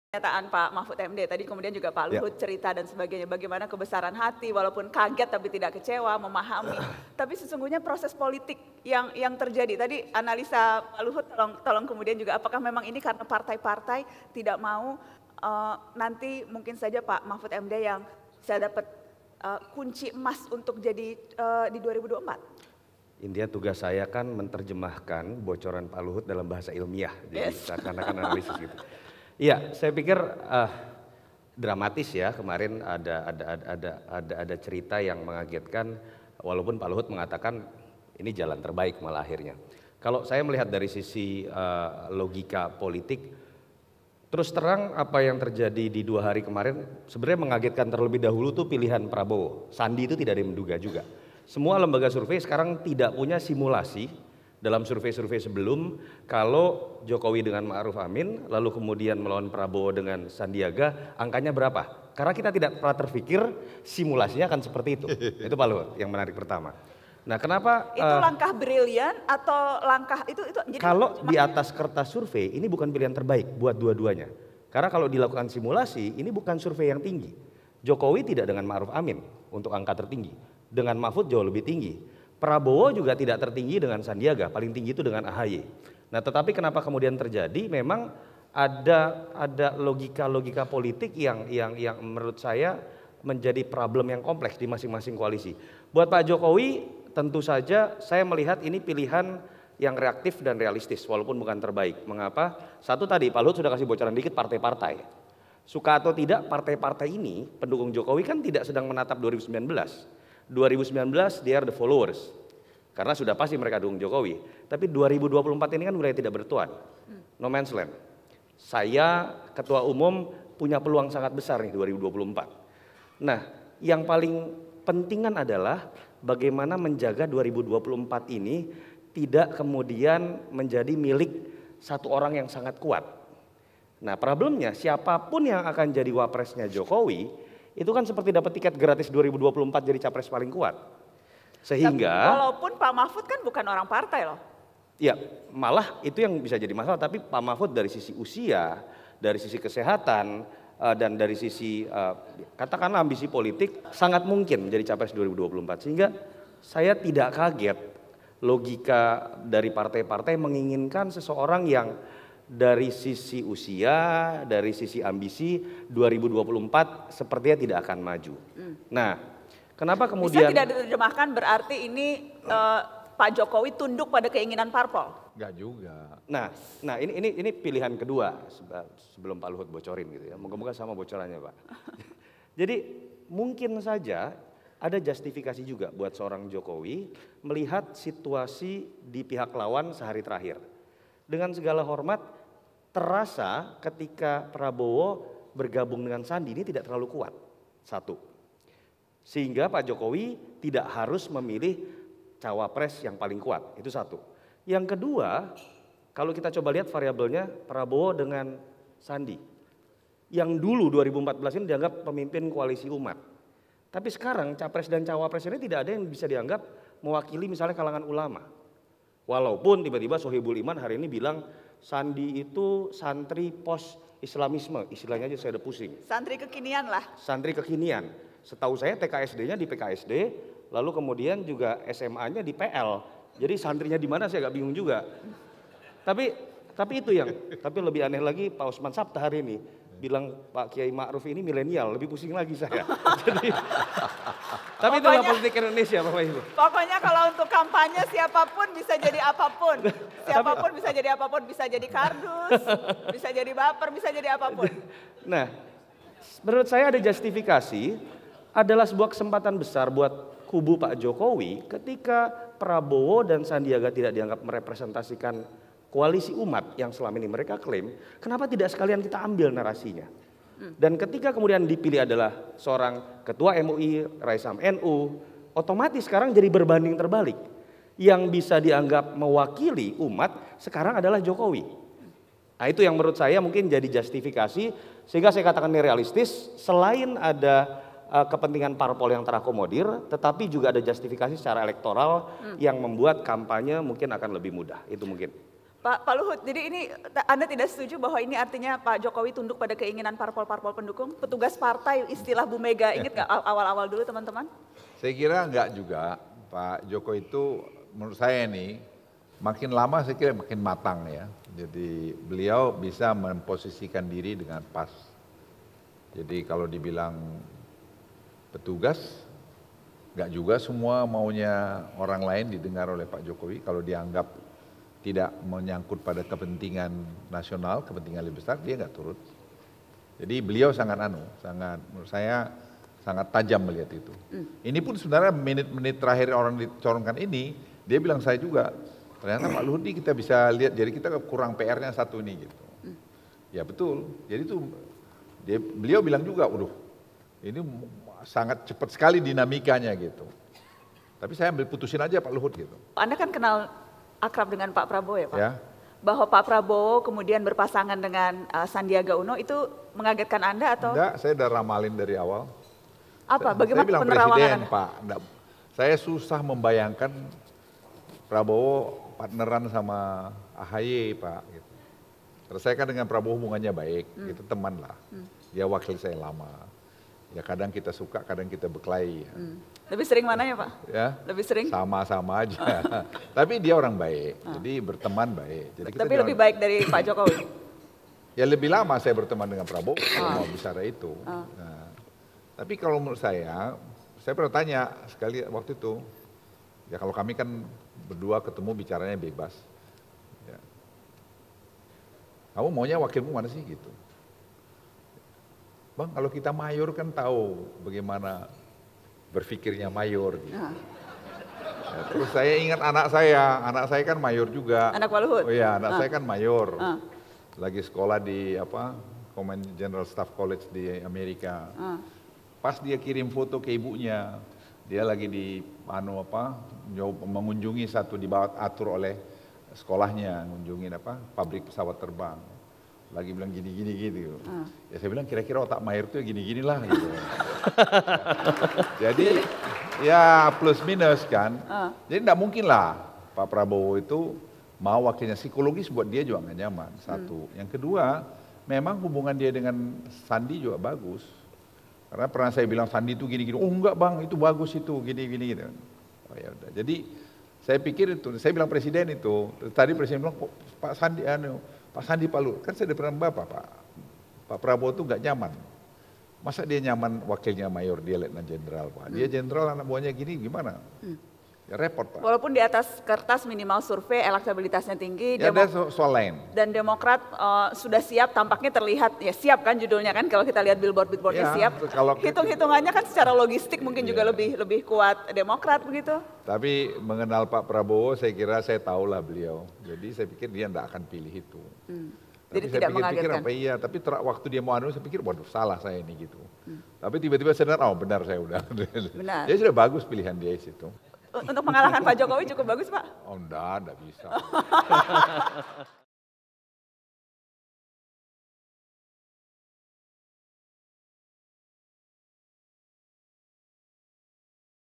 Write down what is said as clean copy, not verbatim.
Pernyataan Pak Mahfud MD tadi, kemudian juga Pak Ya. Luhut cerita dan sebagainya, bagaimana kebesaran hati walaupun kaget tapi tidak kecewa, memahami. Tapi sesungguhnya proses politik yang terjadi tadi, analisa Pak Luhut tolong kemudian juga, apakah memang ini karena partai-partai tidak mau nanti mungkin saja Pak Mahfud MD yang bisa dapat kunci emas untuk jadi di 2024? Intinya tugas saya kan menerjemahkan bocoran Pak Luhut dalam bahasa ilmiah, jadi seakan-akan analisis gitu. Iya, saya pikir dramatis ya, kemarin ada cerita yang mengagetkan, walaupun Pak Luhut mengatakan ini jalan terbaik malah akhirnya. Kalau saya melihat dari sisi logika politik, terus terang apa yang terjadi di 2 hari kemarin sebenarnya mengagetkan. Terlebih dahulu tuh pilihan Prabowo, Sandi itu tidak ada yang menduga juga. Semua lembaga survei sekarang tidak punya simulasi dalam survei-survei sebelum kalau Jokowi dengan Ma'ruf Amin lalu kemudian melawan Prabowo dengan Sandiaga, angkanya berapa? Karena kita tidak pernah terpikir simulasinya akan seperti itu. Itu Pak Luhut yang menarik pertama. Nah, kenapa itu langkah brilian atau langkah itu jadi kalau di atas kertas survei ini bukan pilihan terbaik buat dua-duanya. Karena kalau dilakukan simulasi ini bukan survei yang tinggi. Jokowi tidak dengan Ma'ruf Amin untuk angka tertinggi. Dengan Mahfud jauh lebih tinggi. Prabowo juga tidak tertinggi dengan Sandiaga, paling tinggi itu dengan AHY. Nah, tetapi kenapa kemudian terjadi? Memang ada logika politik yang menurut saya menjadi problem yang kompleks di masing-masing koalisi. Buat Pak Jokowi tentu saja saya melihat ini pilihan yang reaktif dan realistis walaupun bukan terbaik. Mengapa? Satu tadi Pak Luhut sudah kasih bocoran dikit partai-partai. Suka atau tidak partai-partai ini pendukung Jokowi kan tidak sedang menatap 2019. 2019 they are the followers. Karena sudah pasti mereka dukung Jokowi. Tapi 2024 ini kan mulai tidak bertuan. No man's land. Saya ketua umum punya peluang sangat besar nih 2024. Nah, yang paling pentingan adalah bagaimana menjaga 2024 ini tidak kemudian menjadi milik satu orang yang sangat kuat. Nah, problemnya siapapun yang akan jadi wapresnya Jokowi itu kan seperti dapat tiket gratis 2024 jadi capres paling kuat. Sehingga walaupun Pak Mahfud kan bukan orang partai loh. Ya, malah itu yang bisa jadi masalah. Tapi Pak Mahfud dari sisi usia, dari sisi kesehatan, dan dari sisi katakanlah ambisi politik sangat mungkin menjadi capres 2024. Sehingga saya tidak kaget logika dari partai-partai menginginkan seseorang yang dari sisi usia, dari sisi ambisi 2024 sepertinya tidak akan maju. Nah, kenapa kemudian bisa tidak diterjemahkan berarti ini Pak Jokowi tunduk pada keinginan parpol? Enggak juga. Nah ini pilihan kedua sebelum Pak Luhut bocorin gitu ya. Moga-moga sama bocorannya Pak. Jadi mungkin saja ada justifikasi juga buat seorang Jokowi melihat situasi di pihak lawan sehari terakhir. Dengan segala hormat, terasa ketika Prabowo bergabung dengan Sandi ini tidak terlalu kuat. Satu. Sehingga Pak Jokowi tidak harus memilih cawapres yang paling kuat. Itu satu. Yang kedua, kalau kita coba lihat variabelnya Prabowo dengan Sandi. Yang dulu 2014 ini dianggap pemimpin koalisi umat. Tapi sekarang capres dan cawapres ini tidak ada yang bisa dianggap mewakili misalnya kalangan ulama. Walaupun tiba-tiba Sohibul Iman hari ini bilang Sandi itu santri pos Islamisme, istilahnya aja saya udah pusing. Santri kekinian lah. Santri kekinian. Setahu saya TKSD-nya di PKSD, lalu kemudian juga SMA-nya di PL. Jadi santrinya di mana saya agak bingung juga. Tapi itu tapi lebih aneh lagi Pak Osman Sabta hari ini bilang Pak Kiai Ma'ruf ini milenial, lebih pusing lagi saya. Jadi, tapi itulah politik Indonesia Bapak Ibu. Pokoknya kalau untuk kampanye siapapun bisa jadi apapun. Siapapun bisa jadi apapun, bisa jadi kardus, bisa jadi baper, bisa jadi apapun. Nah, menurut saya ada justifikasi, adalah sebuah kesempatan besar buat kubu Pak Jokowi ketika Prabowo dan Sandiaga tidak dianggap merepresentasikan koalisi umat yang selama ini mereka klaim, kenapa tidak sekalian kita ambil narasinya? Dan ketika kemudian dipilih adalah seorang ketua MUI, Raisam NU, otomatis sekarang jadi berbanding terbalik. Yang bisa dianggap mewakili umat sekarang adalah Jokowi. Nah, itu yang menurut saya mungkin jadi justifikasi sehingga saya katakan ini realistis. Selain ada kepentingan parpol yang terakomodir, tetapi juga ada justifikasi secara elektoral yang membuat kampanye mungkin akan lebih mudah. Itu mungkin. Pak Luhut, jadi ini Anda tidak setuju bahwa ini artinya Pak Jokowi tunduk pada keinginan parpol-parpol pendukung? Petugas partai, istilah Bu Mega, ingat nggak awal-awal dulu teman-teman? Saya kira enggak juga. Pak Jokowi itu menurut saya nih, makin lama saya kira makin matang ya. Jadi beliau bisa memposisikan diri dengan pas. Jadi kalau dibilang petugas, enggak juga semua maunya orang lain didengar oleh Pak Jokowi. Kalau dianggap tidak menyangkut pada kepentingan nasional, kepentingan lebih besar, dia enggak turut. Jadi beliau sangat menurut saya sangat tajam melihat itu. Ini pun sebenarnya menit-menit terakhir orang dicorongkan ini, dia bilang saya juga, ternyata Pak Luhut ini kita bisa lihat, jadi kita kurang PR-nya satu ini gitu. Ya betul, jadi itu beliau bilang juga, waduh ini sangat cepat sekali dinamikanya gitu. Tapi saya ambil putusin aja Pak Luhut gitu. Anda kan kenal akrab dengan Pak Prabowo ya Pak? Ya. Bahwa Pak Prabowo kemudian berpasangan dengan Sandiaga Uno itu mengagetkan Anda atau? Enggak, saya udah ramalin dari awal. Apa? Saya Bagaimana bilang penerawangan presiden Anda? Pak, saya susah membayangkan Prabowo partneran sama AHY Pak. Gitu. Terus saya kan dengan Prabowo hubungannya baik, itu teman lah. Dia wakil saya lama. Ya kadang kita suka, kadang kita berkelahi. Ya. Lebih sering mana ya Pak? Ya, Lebih sering? sama-sama aja. Tapi dia orang baik, jadi berteman baik. Jadi kita Tapi lebih baik dari Pak Jokowi? Ya lebih lama saya berteman dengan Prabowo, kalau mau bicara itu. Nah, tapi kalau menurut saya pernah tanya sekali waktu itu, ya kalau kami kan berdua ketemu bicaranya bebas. Ya. Kamu maunya wakilmu mana sih gitu? Bang, kalau kita mayor kan tahu bagaimana berpikirnya mayor gitu. Ya, terus saya ingat anak saya kan mayor juga. Anak Pak Luhut? Oh iya, anak saya kan mayor. Lagi sekolah di Command General Staff College di Amerika. Pas dia kirim foto ke ibunya, dia lagi di mengunjungi satu dibawa atur oleh sekolahnya, mengunjungi pabrik pesawat terbang. Lagi bilang gini-gini gitu. Ya saya bilang kira-kira otak mayor tuh gini-gini lah gitu. Jadi ya plus minus kan. Jadi enggak mungkin lah Pak Prabowo itu mau wakilnya, psikologis buat dia juga nggak nyaman, satu. Yang kedua, memang hubungan dia dengan Sandi juga bagus. Karena pernah saya bilang Sandi itu gini-gini, oh enggak bang, itu bagus itu, gini-gini gitu. Oh ya udah. Jadi saya pikir itu, saya bilang presiden itu, tadi presiden bilang Pak Sandi Pak Luhut, kan saya udah pernah Pak Prabowo itu nggak nyaman. Masa dia nyaman wakilnya mayor, dia letnan jenderal Pak. Dia jenderal anak buahnya gini gimana? Ya repot Pak. Walaupun di atas kertas minimal survei elektabilitasnya tinggi, ya ada soal lain. Dan Demokrat sudah siap, tampaknya terlihat ya siap kan judulnya kan kalau kita lihat billboardnya siap. Hitung-hitungannya kan secara logistik mungkin juga lebih kuat Demokrat begitu. Tapi mengenal Pak Prabowo saya kira saya tahulah beliau. Jadi saya pikir dia tidak akan pilih itu. Jadi tapi tidak saya pikir apa iya, tapi waktu dia mau saya pikir waduh salah saya ini gitu. Tapi tiba-tiba sadar oh benar saya udah. Benar. Jadi sudah bagus pilihan dia situ. Untuk mengalahkan Pak Jokowi cukup bagus Pak? Oh enggak bisa.